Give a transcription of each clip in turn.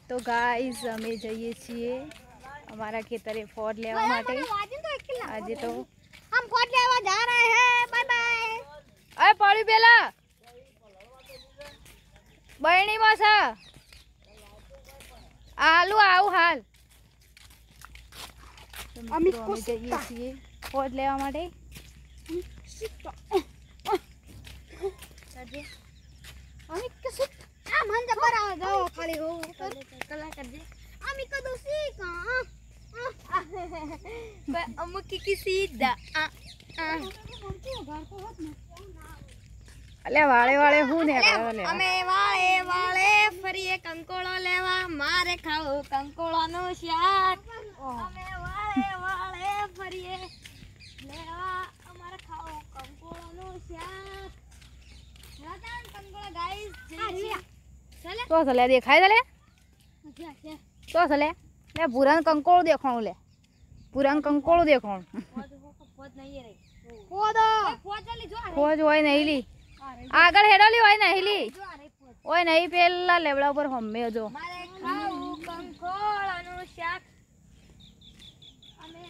તો ગાઈસ અમે જઈએ છીએ અમારા ખેતરે ફોડ લેવા માટે। આજે તો हम फॉट लेवा जा रहे हैं। Bye bye. अरे पड़ी पेला बहनी मासा आलू आऊ हाल અમે જઈએ છીએ ફોડ લેવા માટે। અમે કશું આ મન જબર આવે ગયો ખાલી હો કલા કરજે અમે કદો સીકા અમુક કી સીધા અલ્યા વાળે વાળે હું ને અમે વાળે વાળે ફરીએ કંકોળો લેવા મારે ખાઓ કંકોળાનું શાક। અમે વાળે વાળે ફરીએ લેવા અમારે ખાઓ કંકોળાનું શાક। રાતાન કંકોળા ગાઈસ ચાલે તો ચલે દેખાય ચલે તો ચલે લે પુરાન કંકોળ દેખાણું લે પુરાન કંકોળ દેખાણું ફોજ નહીં રે ફોદો ફોજ લી જો ફોજ હોય નહીં લી આગળ હેડોલી હોય નહીં લી ઓય નહીં પેલા લેવડા ઉપર હમે જો મારે ખાવું કંકોળાનું શાક। અમે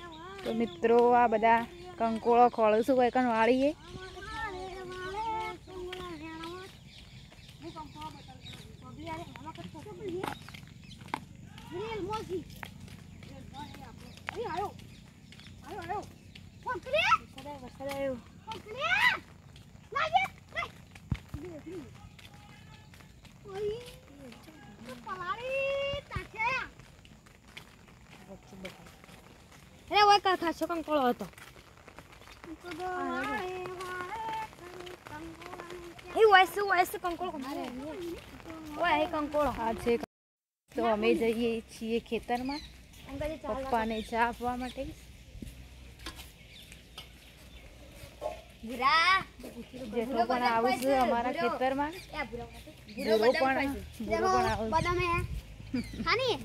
તો મિત્રો આ બધા કંકોળો ખોળશું કોઈ કણ વાળીએ ખાસો કંકોળો હતો એ વાયસ કંકોળો મારે ઓય એ કંકોળો આ છે તો અમે જઈએ છીએ ખેતરમાં પપ્પાને ચા આપવા માટે। જેઠો પણ આવું છે અમારા ખેતરમાં ભૂરો પણ बदाम है खानी है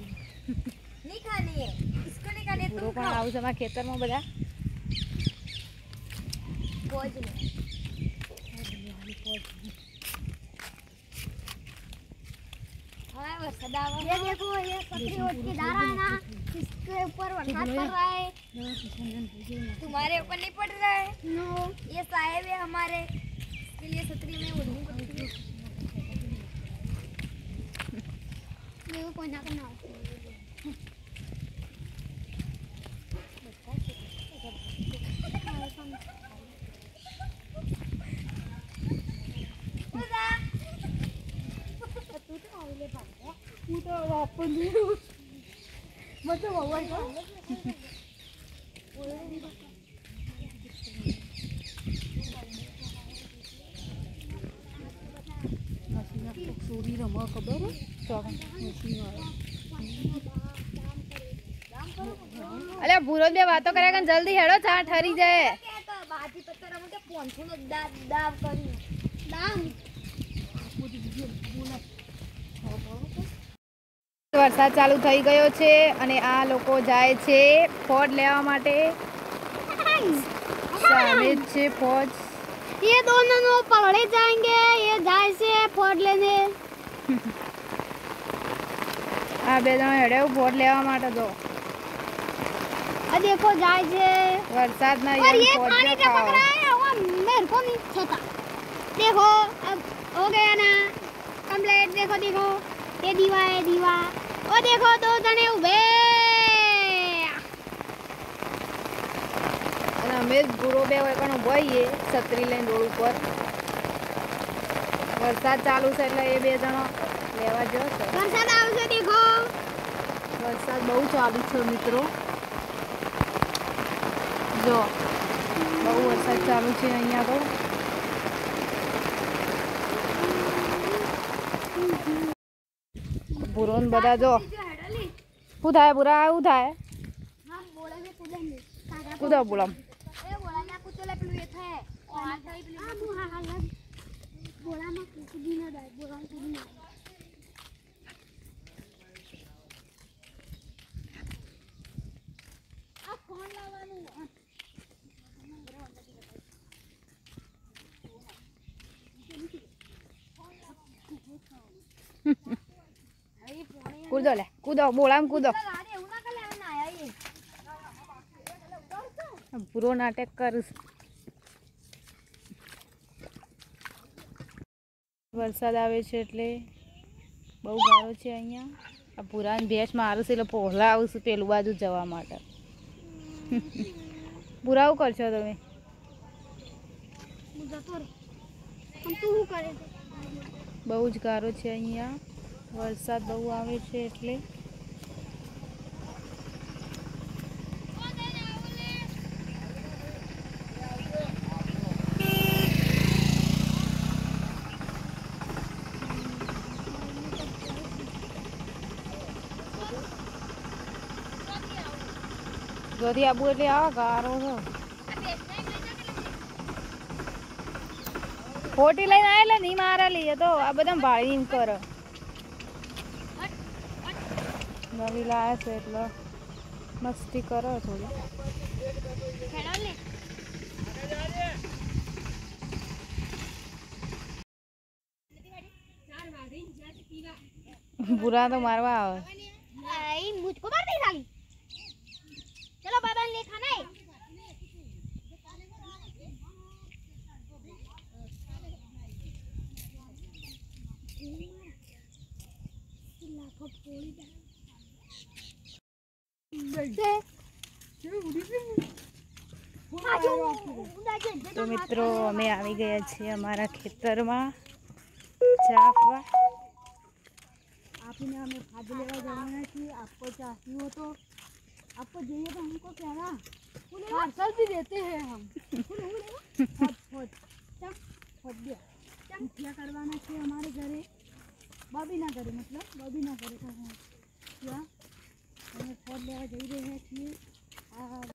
नहीं खानी है इसको नहीं खानी है ભૂરો પણ આવું છે અમારા ખેતરમાં બધા फौज में हाँ सदावा ये देखो ये पतरी ओट की धारा है ना इसके ऊपर बरसात पड़ रहा है तुम्हारे ऊपर नहीं पड़ रहा है नो ये साहेब है हमारे इसके लिए छतरी में उड़ूंगा देखो कोई ना करना હું તો વાપરું મતો વવાય ચોરી રમવા ખબર અલ્યા ભૂરો બે વાતો કરે કે જલ્દી હેડો ચા ઠરી જાય બાજી પત્તર અમે કે 500 નો દાવ કરી દામ વરસાદ ચાલુ થઈ ગયો છે અને આ લોકો જાય છે ફોડ લેવા માટે। સામે છે ફોજ ये दोनों पकड़े जाएंगे ये जाए से फोड़ लेने આ બે જણા હેડે ફોડ લેવા માટે જો देखो जाए से વરસાદ ના और ये पानी टपक रहा है वो मेरे को नहीं छता देखो अब हो गया ना कंप्लीट देखो देखो ये दीवा है दीवा ओ देखो दो जने उबे અને અમે ભૂરો બે વળકણ ઉભો છીએ છત્રી લઈને રોડ ઉપર વરસાદ ચાલુ છે એટલે એ બે જણા લેવા જશે। वरसाद आवશે देखो વરસાદ બહુ ચાલુ છે મિત્રો જો બહુ વરસાદ ચાલુ છે અહીંયા તો ભૂરો ને બધા જો શું થાય ભૂરા શું થાય हम बोले में कूदेंगे કૂદો બોલમ ए बोला ना कुतले पेलू ये थे और हाथ થઈ પેલું આ બુ હા હા બોલા માં કૂદી ના જાય બોલા કૂદી ના આ ફોન લાવવાનું कूदो ले कूदो बोला में कूदो अरे उना का लेवन आया ये पूरो नाटक कर वरसाद आवे छे એટલે બહુ ગારો છે અહીંયા આ પુરાન ભેંસ મારું છે એટલે પહેલા આવું છું પેલું બાજુ જવા માટે પુરાવું કરશો તમે બહુ જ ગારો છે અહીંયા વરસાદ બહુ આવે છે એટલે જોધી આબુ એટલે આ ગારો છે ખોટી લઈને આવેલા નહીં મારા લઈએ તો આ બધા ભાળી એમ કરે નવી લાયા છે એટલે મસ્તી કરો થોડી बुरा तो मारवा આવે मुझको मार दी साली चलो बाबा ने खाना है तो मित्रों अमे આવી ગયા છીએ અમારા ખેતરમાં ચાપવા आपने हमें खाद लेवा जाना चाहिए आपको चाहिए हो तो आपको चाहिए तो हमको कहना पार्सल भी देते हैं हम क्या करवाना चाहिए हमारे घरे बॉबी ना करे मतलब बॉबी ना करे क्या हमें खोद लेवा जा रहे हैं